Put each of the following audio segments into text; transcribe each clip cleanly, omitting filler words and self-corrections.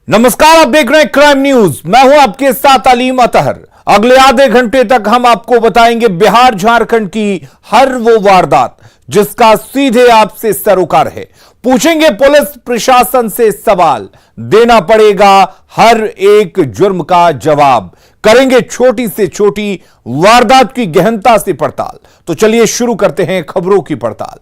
नमस्कार, आप देख रहे हैं क्राइम न्यूज। मैं हूं आपके साथ अलीम अतहर। अगले आधे घंटे तक हम आपको बताएंगे बिहार झारखंड की हर वो वारदात जिसका सीधे आपसे सरोकार है। पूछेंगे पुलिस प्रशासन से सवाल, देना पड़ेगा हर एक जुर्म का जवाब। करेंगे छोटी से छोटी वारदात की गहनता से पड़ताल। तो चलिए शुरू करते हैं खबरों की पड़ताल।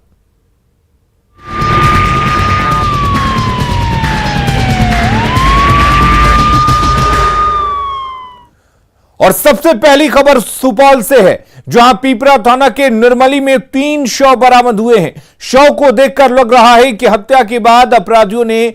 और सबसे पहली खबर सुपौल से है, जहां पीपरा थाना के निर्मली में 3 शव बरामद हुए हैं। शव को देखकर लग रहा है कि हत्या के बाद अपराधियों ने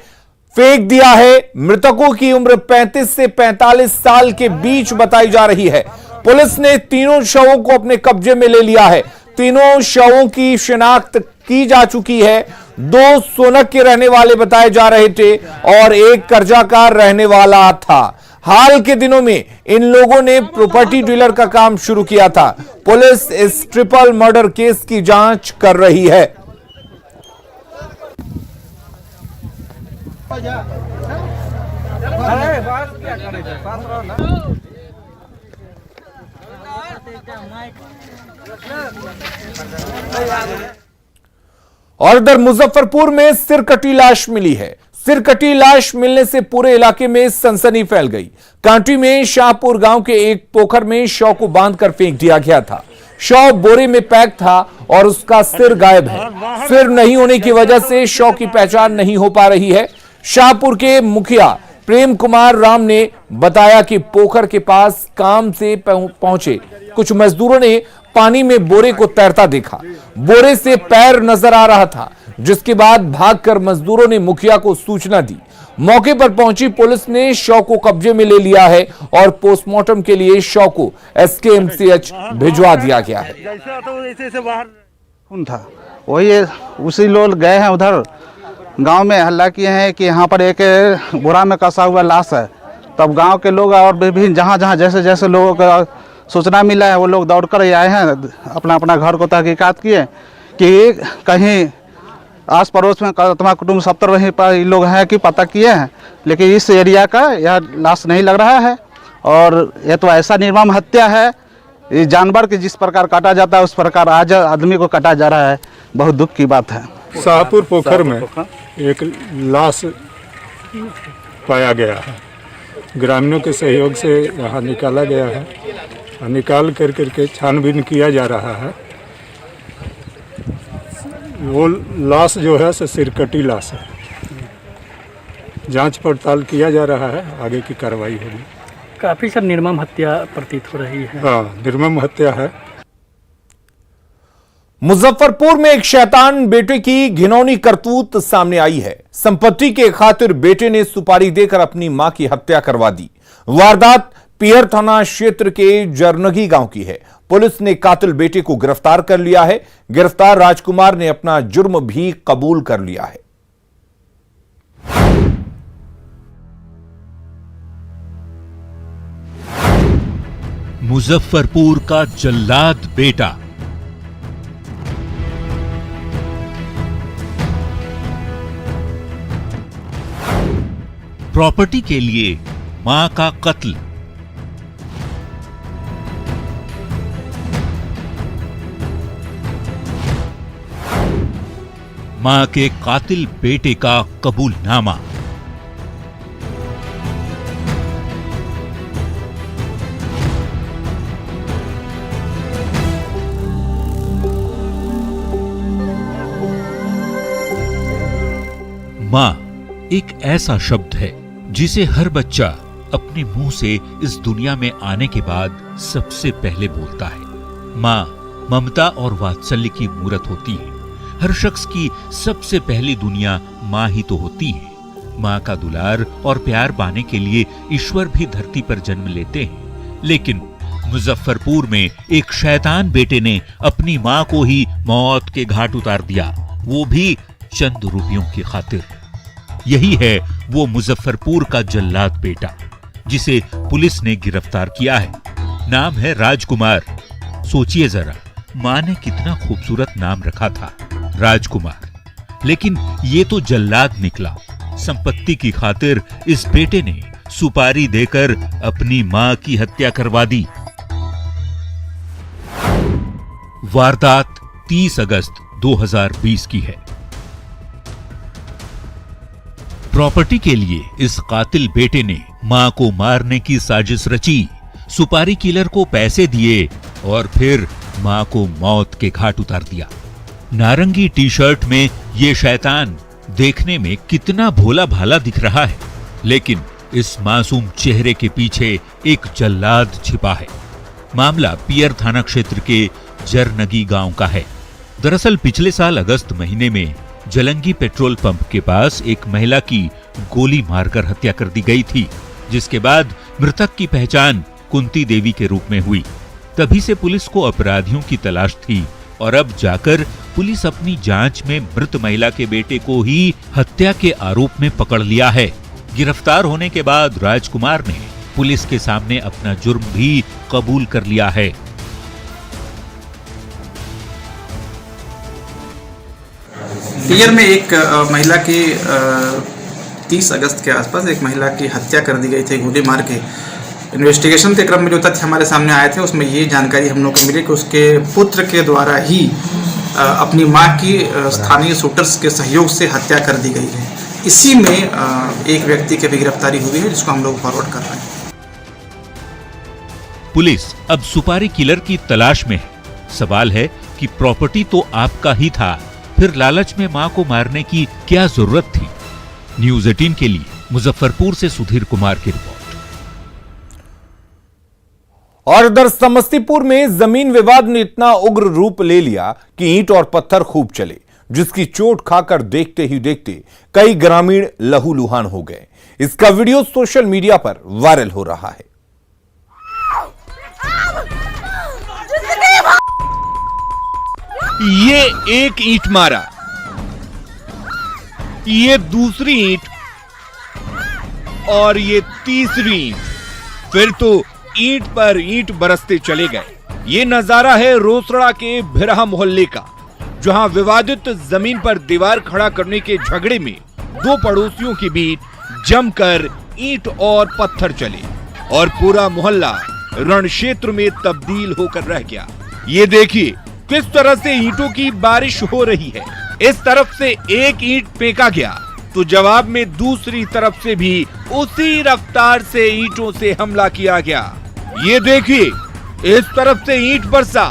फेंक दिया है। मृतकों की उम्र 35 से 45 साल के बीच बताई जा रही है। पुलिस ने तीनों शवों को अपने कब्जे में ले लिया है। तीनों शवों की शिनाख्त की जा चुकी है। 2 सोनक के रहने वाले बताए जा रहे थे और एक कर्जा का रहने वाला था। हाल के दिनों में इन लोगों ने प्रॉपर्टी डीलर का काम शुरू किया था। पुलिस इस ट्रिपल मर्डर केस की जांच कर रही है। और इधर मुजफ्फरपुर में सिरकटी लाश मिली है। सिरकटी लाश मिलने से पूरे इलाके में सनसनी फैल गई। कांटी में शाहपुर गांव के एक पोखर में शव को बांधकर फेंक दिया गया था। शव बोरे में पैक था और उसका सिर गायब है। सिर नहीं होने की वजह से शव की पहचान नहीं हो पा रही है। शाहपुर के मुखिया प्रेम कुमार राम ने बताया कि पोखर के पास काम से पहुंचे कुछ मजदूरों ने पानी में बोरे को तैरता देखा। बोरे से पैर नजर आ रहा था, जिसके बाद भागकर मजदूरों ने मुखिया को सूचना दी। मौके पर पहुंची पुलिस ने शव को कब्जे में ले लिया है और पोस्टमार्टम के लिए शव को SKMCH भिजवा दिया गया है। था वही उसी लोग गए हैं उधर गांव में, हल्ला किए हैं कि यहाँ पर एक बोरा में कसा हुआ लाश है। तब गांव के लोग और विभिन्न जहाँ जैसे जैसे लोगों का सूचना मिला है वो लोग दौड़कर आए हैं। अपना अपना घर को तहकीकात किए कि कहीं आस पड़ोस में तमाम कुटुंब सब तरह वहीं पर लोग हैं कि पता किए हैं, लेकिन इस एरिया का यह लाश नहीं लग रहा है। और यह तो ऐसा निर्मम हत्या है, ये जानवर के जिस प्रकार काटा जाता है उस प्रकार आज आदमी को काटा जा रहा है। बहुत दुख की बात है। शाहपुर पोखर में एक लाश पाया गया है। ग्रामीणों के सहयोग से यहाँ निकाला गया है। निकाल करके छानबीन किया जा रहा है। वो लाश जो है सो सिरकटी लाश है। जांच पड़ताल किया जा रहा है, आगे की कार्रवाई होगी। काफी सब निर्मम हत्या प्रतीत हो रही है। हाँ, निर्मम हत्या है। मुजफ्फरपुर में एक शैतान बेटे की घिनौनी करतूत सामने आई है। संपत्ति के खातिर बेटे ने सुपारी देकर अपनी मां की हत्या करवा दी। वारदात पियर थाना क्षेत्र के जरनगी गांव की है। पुलिस ने कातिल बेटे को गिरफ्तार कर लिया है। गिरफ्तार राजकुमार ने अपना जुर्म भी कबूल कर लिया है। मुजफ्फरपुर का जल्लाद बेटा। प्रॉपर्टी के लिए मां का कत्ल। मां के कातिल बेटे का कबूलनामा। मां एक ऐसा शब्द है जिसे हर बच्चा अपने मुंह से इस दुनिया में आने के बाद सबसे पहले बोलता है। मां ममता और वात्सल्य की मूरत होती है। हर शख्स की सबसे पहली दुनिया मां ही तो होती है। मां का दुलार और प्यार पाने के लिए ईश्वर भी धरती पर जन्म लेते हैं, लेकिन मुजफ्फरपुर में एक शैतान बेटे ने अपनी मां को ही मौत के घाट उतार दिया, वो भी चंद रुपयों की खातिर। यही है वो मुजफ्फरपुर का जल्लाद बेटा जिसे पुलिस ने गिरफ्तार किया है। नाम है राजकुमार। सोचिए जरा, मां ने कितना खूबसूरत नाम रखा था, राजकुमार। लेकिन ये तो जल्लाद निकला। संपत्ति की खातिर इस बेटे ने सुपारी देकर अपनी मां की हत्या करवा दी। वारदात 30 अगस्त 2020 की है। प्रॉपर्टी के लिए इस कातिल बेटे ने मां को मारने की साजिश रची, सुपारी किलर को पैसे दिए और फिर मां को मौत के घाट उतार दिया। नारंगी टी शर्ट में ये शैतान देखने में कितना भोला भाला दिख रहा है, लेकिन इस मासूम चेहरे के पीछे एक जल्लाद छिपा है। मामला पियर थाना क्षेत्र के जरनगी गांव का है। दरअसल पिछले साल अगस्त महीने में जलंगी पेट्रोल पंप के पास एक महिला की गोली मारकर हत्या कर दी गई थी, जिसके बाद मृतक की पहचान कुंती देवी के रूप में हुई। तभी से पुलिस को अपराधियों की तलाश थी और अब जाकर पुलिस अपनी जांच में मृत महिला के बेटे को ही हत्या के आरोप में पकड़ लिया है। गिरफ्तार होने के बाद राजकुमार ने पुलिस के सामने अपना जुर्म भी कबूल कर लिया है। पियर में एक महिला की 30 अगस्त के आसपास एक महिला की हत्या कर दी गई थी गोली मार के। इन्वेस्टिगेशन के क्रम में जो तथ्य हमारे सामने आए थे उसमें ये जानकारी हम लोग को मिली कि उसके पुत्र के द्वारा ही अपनी मां की स्थानीय शूटर्स के सहयोग से हत्या कर दी गई है। इसी में एक व्यक्ति की भी गिरफ्तारी हुई है, जिसको हम लोग फॉरवर्ड कर रहे हैं। पुलिस अब सुपारी किलर की तलाश में है। सवाल है कि प्रॉपर्टी तो आपका ही था, फिर लालच में मां को मारने की क्या जरूरत थी? न्यूज़ 18 के लिए मुजफ्फरपुर से सुधीर कुमार की रिपोर्ट। और इधर समस्तीपुर में जमीन विवाद ने इतना उग्र रूप ले लिया कि ईंट और पत्थर खूब चले, जिसकी चोट खाकर देखते ही देखते कई ग्रामीण लहूलुहान हो गए। इसका वीडियो सोशल मीडिया पर वायरल हो रहा है। ये एक ईंट मारा, ये दूसरी ईंट और ये तीसरी ईंट, फिर तो ईंट पर ईंट बरसते चले गए। ये नजारा है रोसड़ा के भिरहा मोहल्ले का, जहां विवादित जमीन पर दीवार खड़ा करने के झगड़े में दो पड़ोसियों के बीच जमकर ईंट और पत्थर चले और पूरा मोहल्ला रण क्षेत्र में तब्दील होकर रह गया। ये देखिए किस तरह से ईंटों की बारिश हो रही है। इस तरफ से एक ईंट फेंका गया तो जवाब में दूसरी तरफ से भी उसी रफ्तार से ईंटों से हमला किया गया। ये देखिए इस तरफ से ईंट बरसा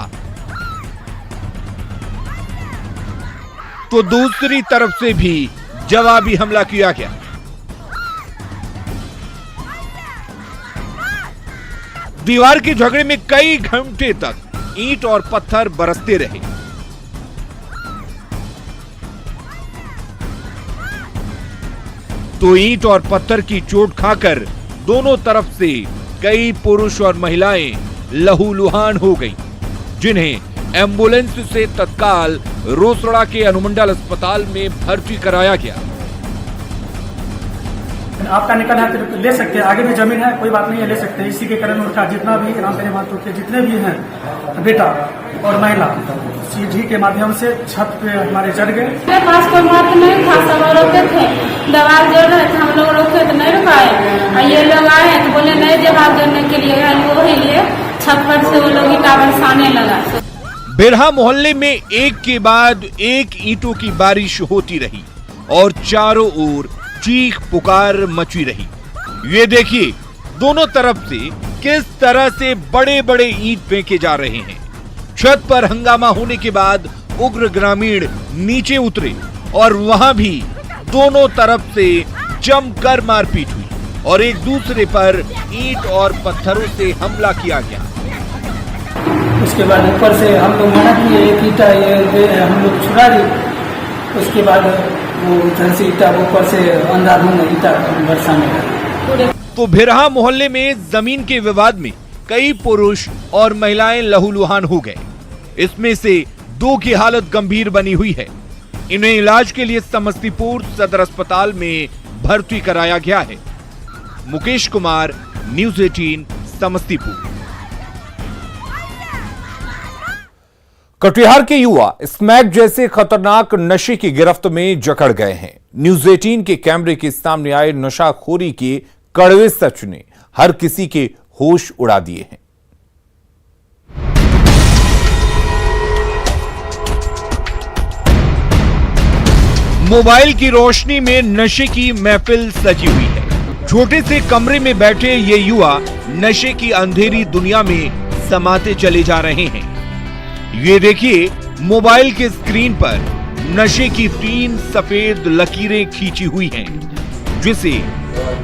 तो दूसरी तरफ से भी जवाबी हमला किया गया। दीवार के झगड़े में कई घंटे तक ईंट और पत्थर बरसते रहे। तो ईंट और पत्थर की चोट खाकर दोनों तरफ से कई पुरुष और महिलाएं लहूलुहान हो गईं, जिन्हें एम्बुलेंस से तत्काल रोसड़ा के अनुमंडल अस्पताल में भर्ती कराया गया। आपका निकल है तो ले सकते हैं, आगे भी जमीन है, कोई बात नहीं है, ले सकते हैं। इसी के कारण उनका जितना भी रामदेव माथुर के जितने भी हैं बेटा और महिला सीढ़ी के माध्यम से छत पे हमारे चढ़ गए। मेरे पास कोई मत नहीं था, सब रोके थे, दीवार जोड़ रहे थे, हम लोग रोके तो नहीं रुकाए। ये लोग आए तो बोले नहीं दीवार जोड़ने के लिए, वही लिए छत पर से वो लोग ईंटा बरसाने लगा। बिरहा मोहल्ले में एक के बाद एक ईंटों की बारिश होती रही और चारों ओर चीख पुकार मची रही। ये देखिए दोनों तरफ से किस तरह से बड़े बड़े ईंट फेंके जा रहे हैं। छत पर हंगामा होने के बाद उग्र ग्रामीण नीचे उतरे और वहां भी दोनों तरफ से जमकर मारपीट हुई और एक दूसरे पर ईंट और पत्थरों से हमला किया गया। उसके बाद ऊपर से हम लोग मना किए, एक ईंटा हम लोग छुड़ा दी। उसके बाद वो इधर से ईंटा ऊपर से अंधाधुंध ईंटा बरसाने लगा। तो भिरहा मोहल्ले में जमीन के विवाद में कई पुरुष और महिलाएं लहूलुहान हो गए। इसमें से दो की हालत गंभीर बनी हुई है। इन्हें इलाज के लिए समस्तीपुर सदर अस्पताल में भर्ती कराया गया है। मुकेश कुमार, न्यूज़ 18 समस्तीपुर। कटिहार के युवा स्मैक जैसे खतरनाक नशे की गिरफ्त में जकड़ गए हैं। न्यूज 18 के कैमरे के सामने आए नशाखोरी के कड़वे सच ने हर किसी के होश उड़ा दिए हैं। मोबाइल की रोशनी में नशे की महफिल सजी हुई है। छोटे से कमरे में बैठे ये युवा नशे की अंधेरी दुनिया में समाते चले जा रहे हैं। ये देखिए, मोबाइल के स्क्रीन पर नशे की 3 सफेद लकीरें खींची हुई हैं, जिसे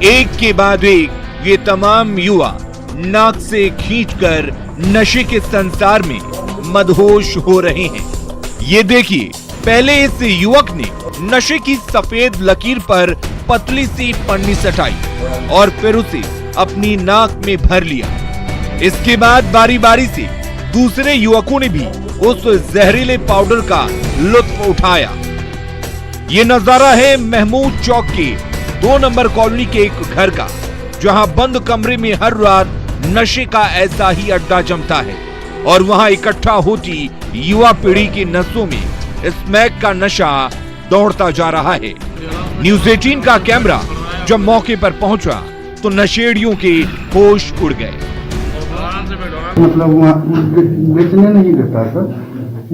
एक के बाद एक ये तमाम युवा नाक से खींचकर नशे के संसार में मदहोश हो रहे हैं। ये देखिए, पहले इस युवक ने नशे की सफेद लकीर पर पतली सी पन्नी सटाई और फिर उसे अपनी नाक में भर लिया। इसके बाद बारी बारी से दूसरे युवकों ने भी उस जहरीले पाउडर का लुत्फ उठाया। ये नजारा है महमूद चौक के 2 नंबर कॉलोनी के एक घर का, जहां बंद कमरे में हर रात नशे का ऐसा ही अड्डा जमता है और वहां इकट्ठा होती युवा पीढ़ी की नसों में स्मैक का नशा दौड़ता जा रहा है। न्यूज 18 का कैमरा जब मौके पर पहुंचा तो नशेड़ियों के होश उड़ गए। मतलब वहाँ बेचने नहीं देता सर,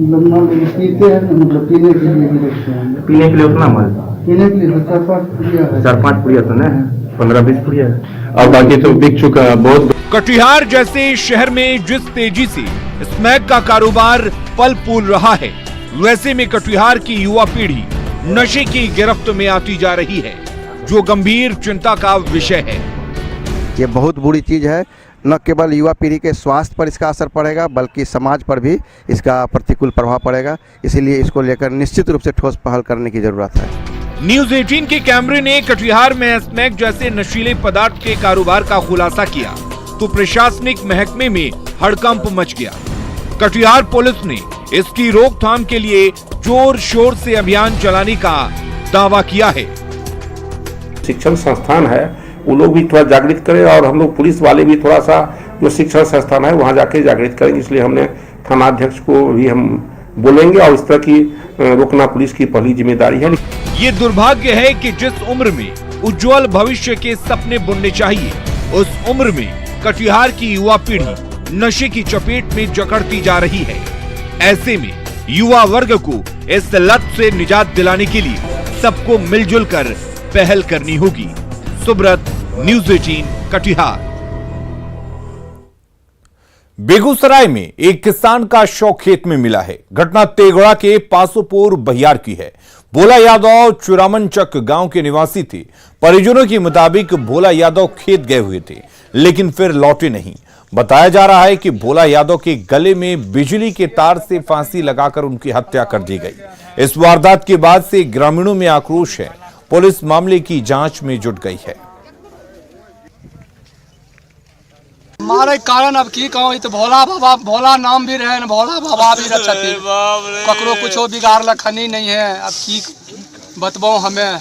मतलब पीते हैं, मतलब पीने के लिए भी रखते हैं। पीने के लिए उतना मत, पीने के लिए 4-5 पुड़िया है, 4-5 पुड़िया तो नहीं है, 15-20 पुड़िया है और बाकी तो बिक चुका है बहुत। कटिहार जैसे शहर में जिस तेजी से स्मैक का कारोबार फल फूल रहा है, वैसे में कटिहार की युवा पीढ़ी नशे की गिरफ्त में आती जा रही है, जो गंभीर चिंता का विषय है। ये बहुत बुरी चीज है। न केवल युवा पीढ़ी के स्वास्थ्य पर इसका असर पड़ेगा, बल्कि समाज पर भी इसका प्रतिकूल प्रभाव पड़ेगा। इसीलिए इसको लेकर निश्चित रूप से ठोस पहल करने की जरूरत है। न्यूज 18 के कैमरे ने कटिहार में स्मैक जैसे नशीले पदार्थ के कारोबार का खुलासा किया तो प्रशासनिक महकमे में हड़कंप मच गया। कटिहार पुलिस ने इसकी रोकथाम के लिए जोर शोर से अभियान चलाने का दावा किया है। शिक्षण संस्थान है, वो लोग भी थोड़ा जागृत करें और हम लोग पुलिस वाले भी थोड़ा सा जो शिक्षण संस्थान है वहाँ जाके जागृत करेंगे। इसलिए हमने थानाध्यक्ष को भी हम बोलेंगे और इस तरह की रोकना पुलिस की पहली जिम्मेदारी है। ये दुर्भाग्य है कि जिस उम्र में उज्जवल भविष्य के सपने बुनने चाहिए, उस उम्र में कटिहार की युवा पीढ़ी नशे की चपेट में जकड़ती जा रही है। ऐसे में युवा वर्ग को इस लत से निजात दिलाने के लिए सबको मिलजुल कर पहल करनी होगी। सुब्रत, न्यूज 18 कटिहार। बेगूसराय में एक किसान का शव खेत में मिला है। घटना तेगड़ा के पासोपुर बहियार की है। भोला यादव चुरामनचक गांव के निवासी थे। परिजनों के मुताबिक भोला यादव खेत गए हुए थे, लेकिन फिर लौटे नहीं। बताया जा रहा है कि भोला यादव के गले में बिजली के तार से फांसी लगाकर उनकी हत्या कर दी गई। इस वारदात के बाद से ग्रामीणों में आक्रोश है। पुलिस मामले की जांच में जुट गई है। हमारे कारण अब की कहूँ, तो भोला बाबा, भोला नाम भी रहे, भोला बाबा भी रखते, ककरो कुछो बिगाड़ लखनी नहीं है। अब की बतबो हमें।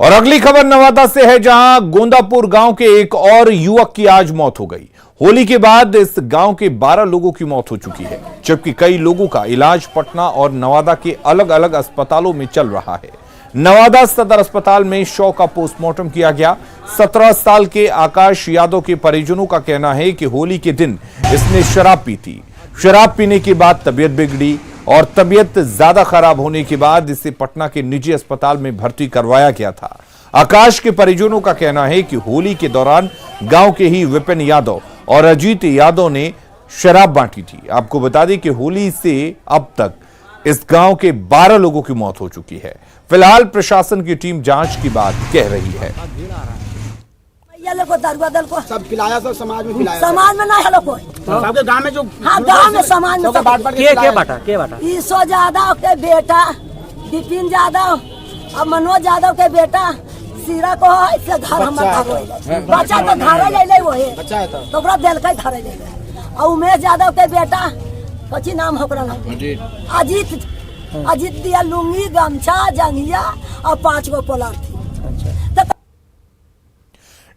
और अगली खबर नवादा से है, जहां गोंदापुर गांव के एक और युवक की आज मौत हो गई। होली के बाद इस गांव के 12 लोगों की मौत हो चुकी है, जबकि कई लोगों का इलाज पटना और नवादा के अलग अलग अस्पतालों में चल रहा है। नवादा सदर अस्पताल में शव का पोस्टमार्टम किया गया। 17 साल के आकाश यादव के परिजनों का कहना है कि होली के दिन इसने शराब पी थी। शराब पीने के बाद तबीयत बिगड़ी और तबीयत ज्यादा खराब होने के बाद इसे पटना के निजी अस्पताल में भर्ती करवाया गया था। आकाश के परिजनों का कहना है कि होली के दौरान गांव के ही विपिन यादव और अजीत यादव ने शराब बांटी थी। आपको बता दें कि होली से अब तक इस गांव के 12 लोगों की मौत हो चुकी है। फिलहाल प्रशासन की टीम जांच की बात कह रही है। सब पिलाया, सब समाज में पिलाया। समाज में नहीं है कोई, सबके गांव में जो, हाँ गांव में समाज में के बाटा ईश्वर यादव के बेटा विपिन यादव और मनोज यादव के बेटा सीरा को इससे घर हमारे बच्चा तो घरे ले ले, वही तो ओकरा दिल के घरे ले ले। और उमेश यादव के बेटा कची नाम होकरा अजीत, अजीत दिया लुंगी गमछा जंगिया और 5 गो पोलर थी।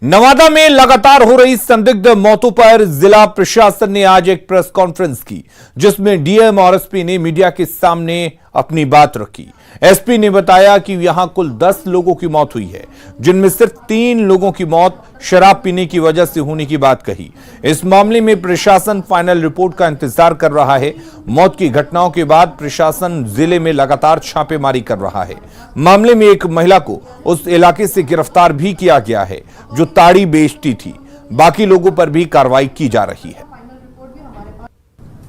नवादा में लगातार हो रही संदिग्ध मौतों पर जिला प्रशासन ने आज एक प्रेस कॉन्फ्रेंस की, जिसमें डीएम और एसपी ने मीडिया के सामने अपनी बात रखी। एसपी ने बताया कि यहां कुल 10 लोगों की मौत हुई है, जिनमें सिर्फ 3 लोगों की मौत शराब पीने की वजह से होने की बात कही। इस मामले में प्रशासन फाइनल रिपोर्ट का इंतजार कर रहा है। मौत की घटनाओं के बाद प्रशासन जिले में लगातार छापेमारी कर रहा है। मामले में एक महिला को उस इलाके से गिरफ्तार भी किया गया है जो ताड़ी बेचती थी। बाकी लोगों पर भी कार्रवाई की जा रही है।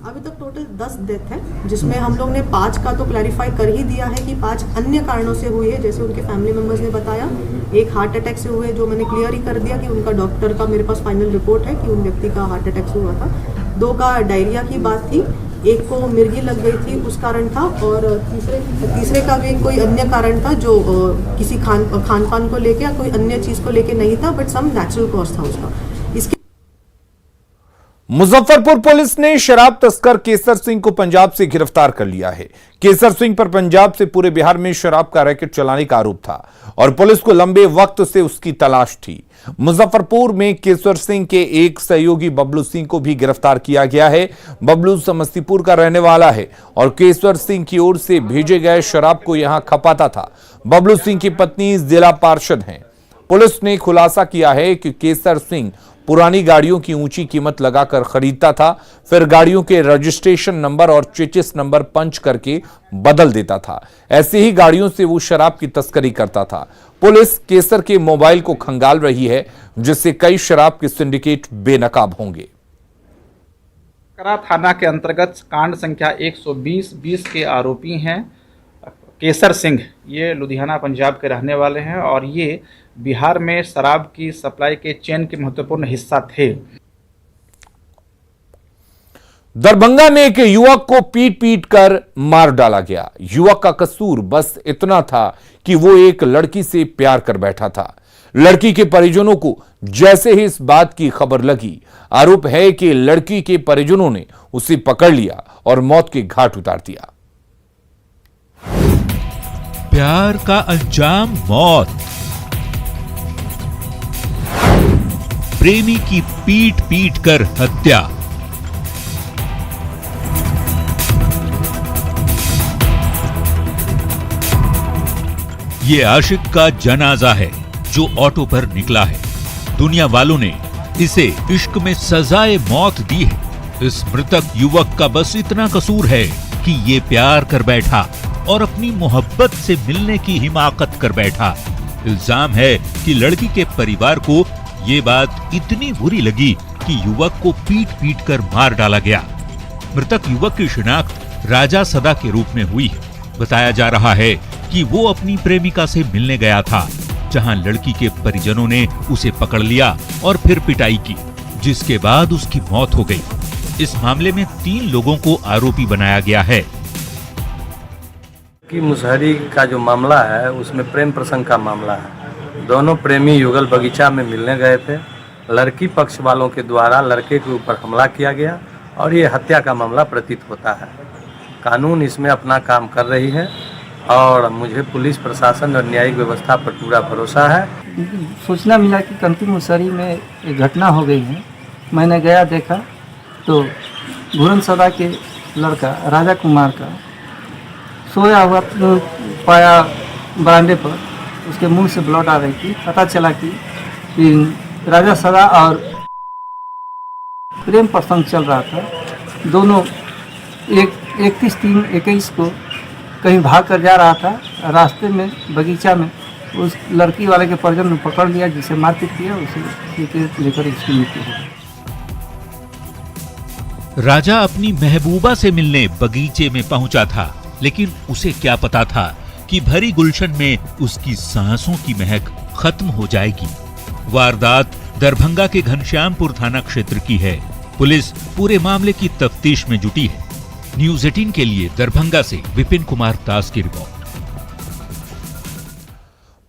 अभी तक टोटल 10 डेथ है, जिसमें हम लोग ने 5 का तो क्लैरिफाई कर ही दिया है कि 5 अन्य कारणों से हुई है, जैसे उनके फैमिली मेंबर्स ने बताया। एक हार्ट अटैक से हुए, जो मैंने क्लियर ही कर दिया कि उनका डॉक्टर का मेरे पास फाइनल रिपोर्ट है कि उन व्यक्ति का हार्ट अटैक से हुआ था। 2 का डायरिया की बात थी, एक को मिर्गी लग गई थी उस कारण था, और तीसरे का भी कोई अन्य कारण था जो किसी खान पान को लेके या कोई अन्य चीज़ को लेके नहीं था, बट सम नेचुरल कॉज था उसका। इसके मुजफ्फरपुर पुलिस ने शराब तस्कर केसर सिंह को पंजाब से गिरफ्तार कर लिया है। केसर सिंह पर पंजाब से पूरे बिहार में शराब का रैकेट चलाने का आरोप था और पुलिस को लंबे वक्त से उसकी तलाश थी। मुजफ्फरपुर में केसर सिंह के एक सहयोगी बबलू सिंह को भी गिरफ्तार किया गया है। बबलू समस्तीपुर का रहने वाला है और केसर सिंह की ओर से भेजे गए शराब को यहां खपाता था। बबलू सिंह की पत्नी जिला पार्षद हैं। पुलिस ने खुलासा किया है कि केसर सिंह पुरानी गाड़ियों की ऊंची कीमत लगाकर खरीदता था, फिर गाड़ियों के रजिस्ट्रेशन नंबर और चेचिस नंबर पंच करके बदल देता था। ऐसे ही गाड़ियों से वो शराब की तस्करी करता था। पुलिस केसर के मोबाइल को खंगाल रही है, जिससे कई शराब के सिंडिकेट बेनकाब होंगे। करा थाना के अंतर्गत कांड संख्या 120 के आरोपी हैं केसर सिंह। ये लुधियाना पंजाब के रहने वाले हैं और ये बिहार में शराब की सप्लाई के चेन के महत्वपूर्ण हिस्सा थे। दरभंगा में एक युवक को पीट कर मार डाला गया। युवक का कसूर बस इतना था कि वो एक लड़की से प्यार कर बैठा था। लड़की के परिजनों को जैसे ही इस बात की खबर लगी, आरोप है कि लड़की के परिजनों ने उसे पकड़ लिया और मौत के घाट उतार दिया। प्यार का अंजाम मौत। प्रेमी की पीट कर हत्या। ये आशिक का जनाजा है जो ऑटो पर निकला है। दुनिया वालों ने इसे इश्क में सजाए मौत दी है। इस मृतक युवक का बस इतना कसूर है कि ये प्यार कर बैठा और अपनी मोहब्बत से मिलने की हिमाकत कर बैठा। इल्जाम है कि लड़की के परिवार को ये बात इतनी बुरी लगी कि युवक को पीट कर मार डाला गया। मृतक युवक की शिनाख्त राजा सदा के रूप में हुई है। बताया जा रहा है कि वो अपनी प्रेमिका से मिलने गया था, जहां लड़की के परिजनों ने उसे पकड़ लिया और फिर पिटाई की, जिसके बाद उसकी मौत हो गई। इस मामले में 3 लोगों को आरोपी बनाया गया है। कि मुसहरी का जो मामला है उसमें प्रेम प्रसंग का मामला है। दोनों प्रेमी युगल बगीचा में मिलने गए थे। लड़की पक्ष वालों के द्वारा लड़के के ऊपर हमला किया गया और ये हत्या का मामला प्रतीत होता है। कानून इसमें अपना काम कर रही है और मुझे पुलिस प्रशासन और न्यायिक व्यवस्था पर पूरा भरोसा है। सूचना मिला कि कंती मुसहरी में एक घटना हो गई है। मैंने गया देखा तो घुरन सदा के लड़का राजा कुमार का सोया हुआ पाया बरामदे पर। उसके मुंह से ब्लड आ रही थी। पता चला कि राजा सदा और प्रेम प्रसंग चल रहा था। दोनों 31/3/21 को कहीं भाग कर जा रहा था। रास्ते में बगीचा में उस लड़की वाले के परिजन ने पकड़ लिया, जिसे मारपीट किया, उसे लेकर इसकी मृत्यु हो गई। राजा अपनी महबूबा से मिलने बगीचे में पहुंचा था, लेकिन उसे क्या पता था कि भरी गुलशन में उसकी सांसों की महक खत्म हो जाएगी। वारदात दरभंगा के घनश्यामपुर थाना क्षेत्र की है। पुलिस पूरे मामले की तफ्तीश में जुटी है। न्यूज़ 18 के लिए दरभंगा से विपिन कुमार दास की रिपोर्ट।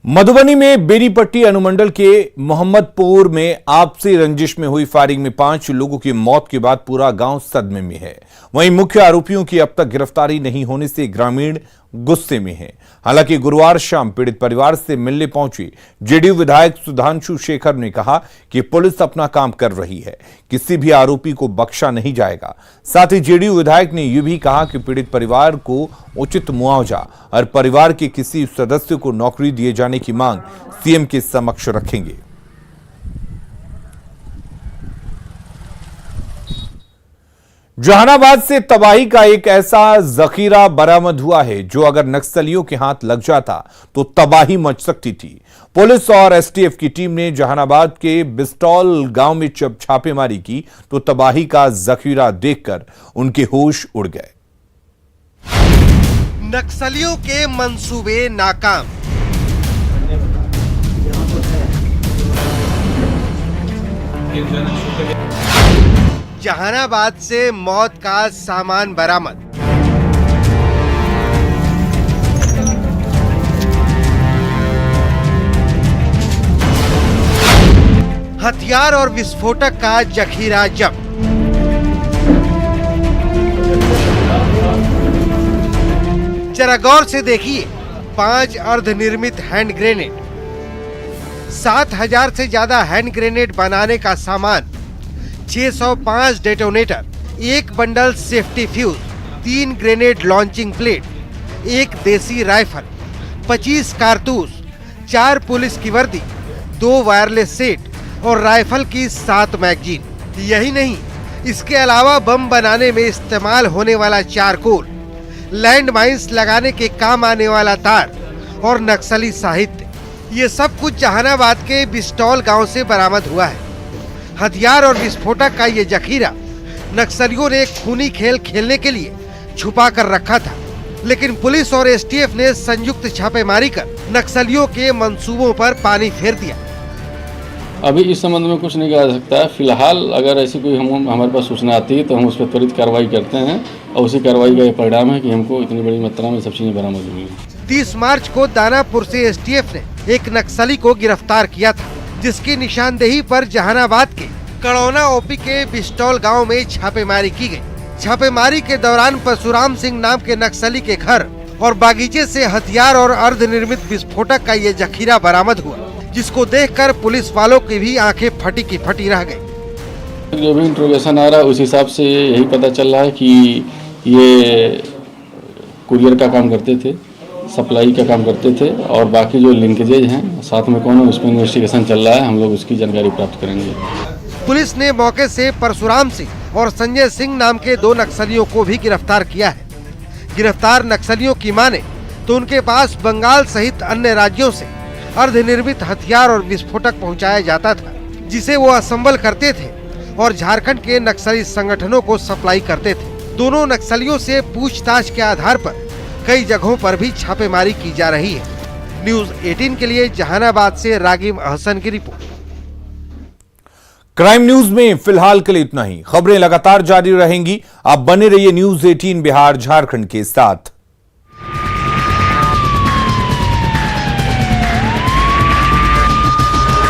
मधुबनी में बेनीपट्टी अनुमंडल के मोहम्मदपुर में आपसी रंजिश में हुई फायरिंग में 5 लोगों की मौत के बाद पूरा गांव सदमे में है। वहीं मुख्य आरोपियों की अब तक गिरफ्तारी नहीं होने से ग्रामीण गुस्से में हैं। हालांकि गुरुवार शाम पीड़ित परिवार से मिलने पहुंचे जेडीयू विधायक सुधांशु शेखर ने कहा कि पुलिस अपना काम कर रही है, किसी भी आरोपी को बख्शा नहीं जाएगा। साथ ही जेडीयू विधायक ने यह भी कहा कि पीड़ित परिवार को उचित मुआवजा और परिवार के किसी सदस्य को नौकरी दिए जाने की मांग सीएम के समक्ष रखेंगे। जहानाबाद से तबाही का एक ऐसा जखीरा बरामद हुआ है जो अगर नक्सलियों के हाथ लग जाता तो तबाही मच सकती थी। पुलिस और एसटीएफ की टीम ने जहानाबाद के बिस्टॉल गांव में जब छापेमारी की तो तबाही का जखीरा देखकर उनके होश उड़ गए। नक्सलियों के मंसूबे नाकाम, जहानाबाद से मौत का सामान बरामद। हथियार और विस्फोटक का जखीरा जब्त। जरा गौर से देखिए, 5 अर्धनिर्मित हैंड ग्रेनेड, 7000 से ज्यादा हैंड ग्रेनेड बनाने का सामान, 605 detonator, 1 bundle safety fuse, 3 grenade launching plate, 1 देसी राइफल, 25 कारतूस, 4 पुलिस की वर्दी, 2 वायरलेस सेट और राइफल की 7 मैगजीन। यही नहीं, इसके अलावा बम बनाने में इस्तेमाल होने वाला चारकोल, लैंड माइंस लगाने के काम आने वाला तार और नक्सली साहित्य, ये सब कुछ जहानाबाद के बिस्टॉल गांव से बरामद हुआ है। हथियार और विस्फोटक का ये जखीरा नक्सलियों ने खूनी खेल खेलने के लिए छुपा कर रखा था, लेकिन पुलिस और एसटीएफ ने संयुक्त छापेमारी कर नक्सलियों के मंसूबों पर पानी फेर दिया। अभी इस संबंध में कुछ नहीं कहा जा सकता है। फिलहाल अगर ऐसी कोई हमारे पास सूचना आती है तो हम उस पर त्वरित कार्रवाई करते हैं और उसी कार्रवाई का ये परिणाम है कि हमको इतनी बड़ी मात्रा में सब चीजें बरामद हुई। 30 मार्च को दानापुर से एसटीएफ ने एक नक्सली को गिरफ्तार किया था, जिसकी निशानदेही पर जहानाबाद के कड़ौना ओपी के बिस्टॉल गांव में छापेमारी की गई। छापेमारी के दौरान परशुराम सिंह नाम के नक्सली के घर और बागीचे से हथियार और अर्धनिर्मित विस्फोटक का ये जखीरा बरामद हुआ, जिसको देखकर पुलिस वालों की भी आंखें फटी की फटी रह गई। जो भी इंट्रोगेशन आ रहा है उस हिसाब से यही पता चल रहा है कि ये कुरियर का काम करते थे, सप्लाई का काम करते थे और बाकी जो लिंकेजेज हैं साथ में कौन है उस पर इन्वेस्टिगेशन चल रहा है, हम लोग उसकी जानकारी प्राप्त करेंगे। पुलिस ने मौके से परशुराम सिंह और संजय सिंह नाम के 2 नक्सलियों को भी गिरफ्तार किया है। गिरफ्तार नक्सलियों की माने तो उनके पास बंगाल सहित अन्य राज्यों से अर्धनिर्मित हथियार और विस्फोटक पहुंचाया जाता था, जिसे वो असेंबल करते थे और झारखंड के नक्सली संगठनों को सप्लाई करते थे। दोनों नक्सलियों से पूछताछ के आधार पर कई जगहों पर भी छापेमारी की जा रही है। न्यूज़ 18 के लिए जहानाबाद से रागिब अहसन की रिपोर्ट। क्राइम न्यूज में फिलहाल के लिए इतना ही। खबरें लगातार जारी रहेंगी। आप बने रहिए न्यूज़ 18 बिहार झारखंड के साथ।